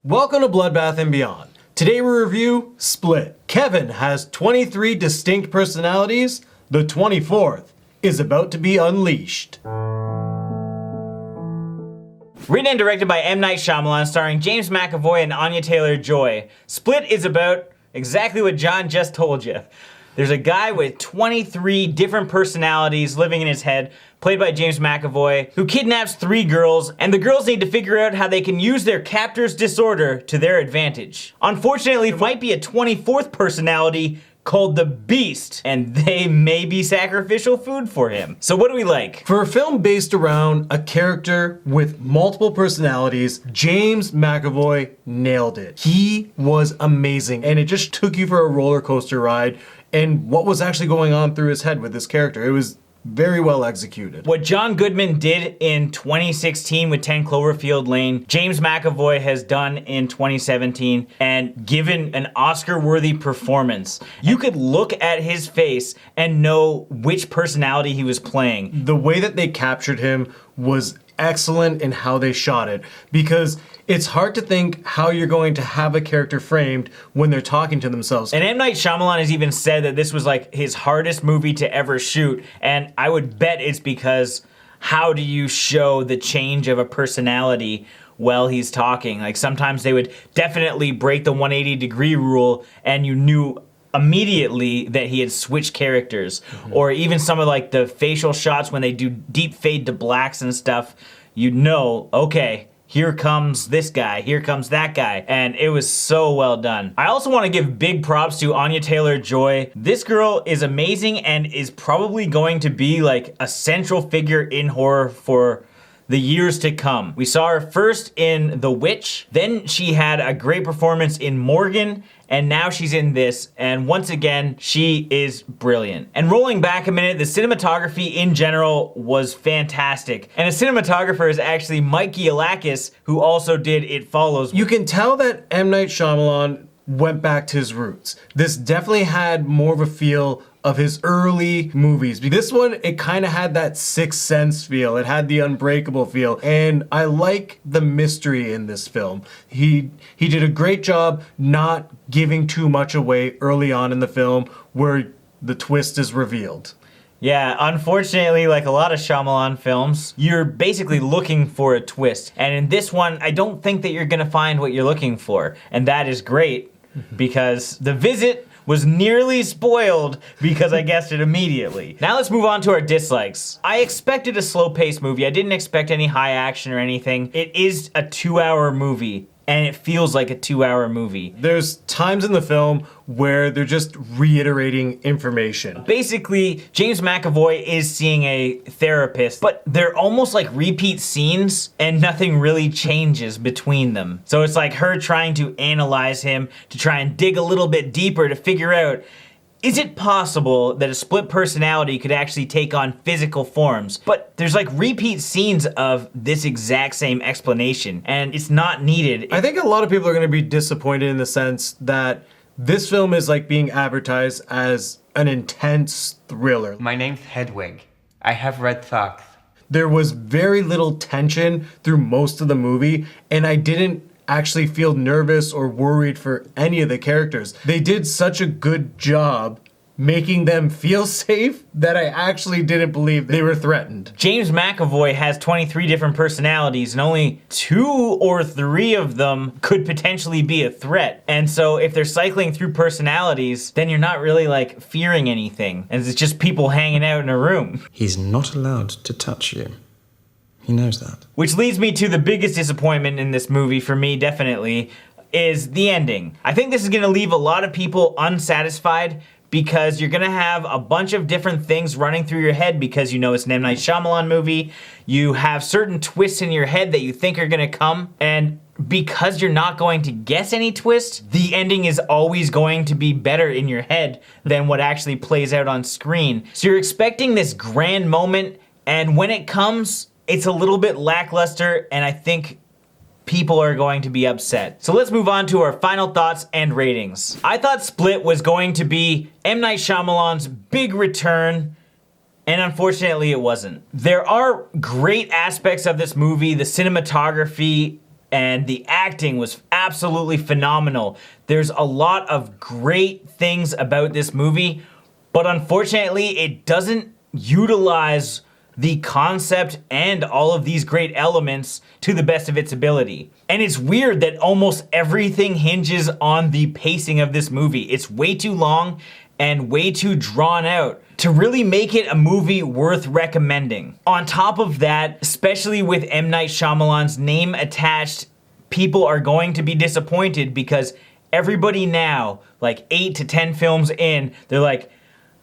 Welcome to Bloodbath and Beyond. Today we review Split. Kevin has 23 distinct personalities. The 24th is about to be unleashed. Written and directed by M. Night Shyamalan, starring James McAvoy and Anya Taylor-Joy. Split is about exactly what John just told you. There's a guy with 23 different personalities living in his head, played by James McAvoy, who kidnaps 3 girls, and the girls need to figure out how they can use their captor's disorder to their advantage. Unfortunately, there might be a 24th personality called the Beast, and they may be sacrificial food for him. So what do we like? For a film based around a character with multiple personalities, James McAvoy nailed it. He was amazing, and it just took you for a roller coaster ride and what was actually going on through his head with this character. It was very well executed. What John Goodman did in 2016 with 10 Cloverfield Lane, James McAvoy has done in 2017 and given an Oscar-worthy performance. You could look at his face and know which personality he was playing. The way that they captured him was excellent in how they shot it, because it's hard to think how you're going to have a character framed when they're talking to themselves. And M. Night Shyamalan has even said that this was like his hardest movie to ever shoot, and I would bet it's because how do you show the change of a personality while he's talking? Like sometimes they would definitely break the 180-degree rule and you knew immediately that he had switched characters. Or even some of like the facial shots when they do deep fade to blacks and stuff, you know, okay, here comes this guy, here comes that guy, and it was so well done. I also want to give big props to Anya Taylor-Joy. This girl is amazing and is probably going to be like a central figure in horror for the years to come. We saw her first in The Witch, then she had a great performance in Morgan, and now she's in this, and once again, she is brilliant. And rolling back a minute, the cinematography in general was fantastic. And a cinematographer is actually Mike Giolakis, who also did It Follows. You can tell that M. Night Shyamalan went back to his roots. This definitely had more of a feel of his early movies. This one, it kind of had that Sixth Sense feel. It had the Unbreakable feel. And I like the mystery in this film. He did a great job not giving too much away early on in the film where the twist is revealed. Yeah, unfortunately, like a lot of Shyamalan films, you're basically looking for a twist. And in this one, I don't think that you're gonna find what you're looking for. And that is great, because The Visit was nearly spoiled because I guessed it immediately. Now let's move on to our dislikes. I expected a slow-paced movie. I didn't expect any high action or anything. It is a 2-hour movie, and it feels like a 2-hour movie. There's times in the film where they're just reiterating information. Basically, James McAvoy is seeing a therapist, but they're almost like repeat scenes and nothing really changes between them. So it's like her trying to analyze him, to try and dig a little bit deeper to figure out, is it possible that a split personality could actually take on physical forms? But there's like repeat scenes of this exact same explanation, and it's not needed. I think a lot of people are going to be disappointed in the sense that this film is like being advertised as an intense thriller. My name's Hedwig. I have red socks. There was very little tension through most of the movie, and I didn't actually feel nervous or worried for any of the characters. They did such a good job making them feel safe that I actually didn't believe they were threatened. James McAvoy has 23 different personalities, and only 2 or 3 of them could potentially be a threat. And so if they're cycling through personalities, then you're not really like fearing anything, and it's just people hanging out in a room. He's not allowed to touch you. He knows that. Which leads me to the biggest disappointment in this movie, for me definitely, is the ending. I think this is gonna leave a lot of people unsatisfied, because you're gonna have a bunch of different things running through your head because you know it's an M. Night Shyamalan movie. You have certain twists in your head that you think are gonna come, and because you're not going to guess any twist, the ending is always going to be better in your head than what actually plays out on screen. So you're expecting this grand moment, and when it comes, it's a little bit lackluster, and I think people are going to be upset. So let's move on to our final thoughts and ratings. I thought Split was going to be M. Night Shyamalan's big return, and unfortunately it wasn't. There are great aspects of this movie. The cinematography and the acting was absolutely phenomenal. There's a lot of great things about this movie, but unfortunately it doesn't utilize the concept and all of these great elements to the best of its ability. And it's weird that almost everything hinges on the pacing of this movie. It's way too long and way too drawn out to really make it a movie worth recommending. On top of that, especially with M. Night Shyamalan's name attached, people are going to be disappointed because everybody now, like 8 to 10 films in, they're like,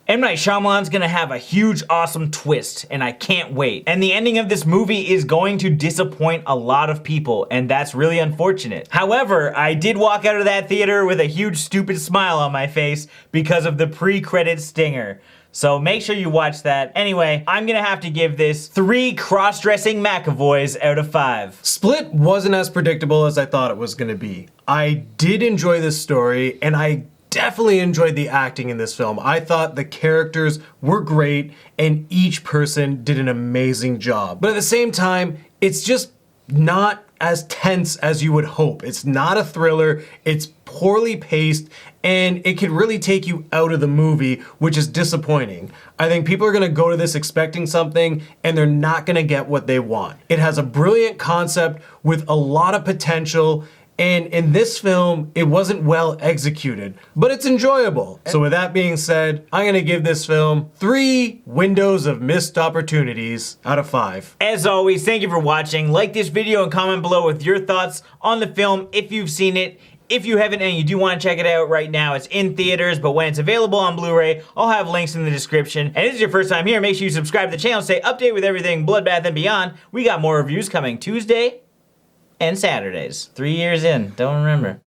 M. Night Shyamalan's gonna have a huge, awesome twist, and I can't wait. And the ending of this movie is going to disappoint a lot of people, and that's really unfortunate. However, I did walk out of that theater with a huge, stupid smile on my face because of the pre-credit stinger. So make sure you watch that. Anyway, I'm gonna have to give this 3 cross-dressing McAvoys out of 5. Split wasn't as predictable as I thought it was gonna be. I did enjoy this story, and I definitely enjoyed the acting in this film. I thought the characters were great and each person did an amazing job. But at the same time, it's just not as tense as you would hope. It's not a thriller, it's poorly paced, and it could really take you out of the movie, which is disappointing. I think people are gonna go to this expecting something and they're not gonna get what they want. It has a brilliant concept with a lot of potential, and in this film, it wasn't well executed, but it's enjoyable. So with that being said, I'm gonna give this film 3 windows of missed opportunities out of 5. As always, thank you for watching. Like this video and comment below with your thoughts on the film if you've seen it. If you haven't and you do want to check it out right now, it's in theaters, but when it's available on Blu-ray, I'll have links in the description. And if this is your first time here, make sure you subscribe to the channel, stay updated with everything Bloodbath and beyond. We got more reviews coming Tuesday and Saturdays. 3 years in, don't remember.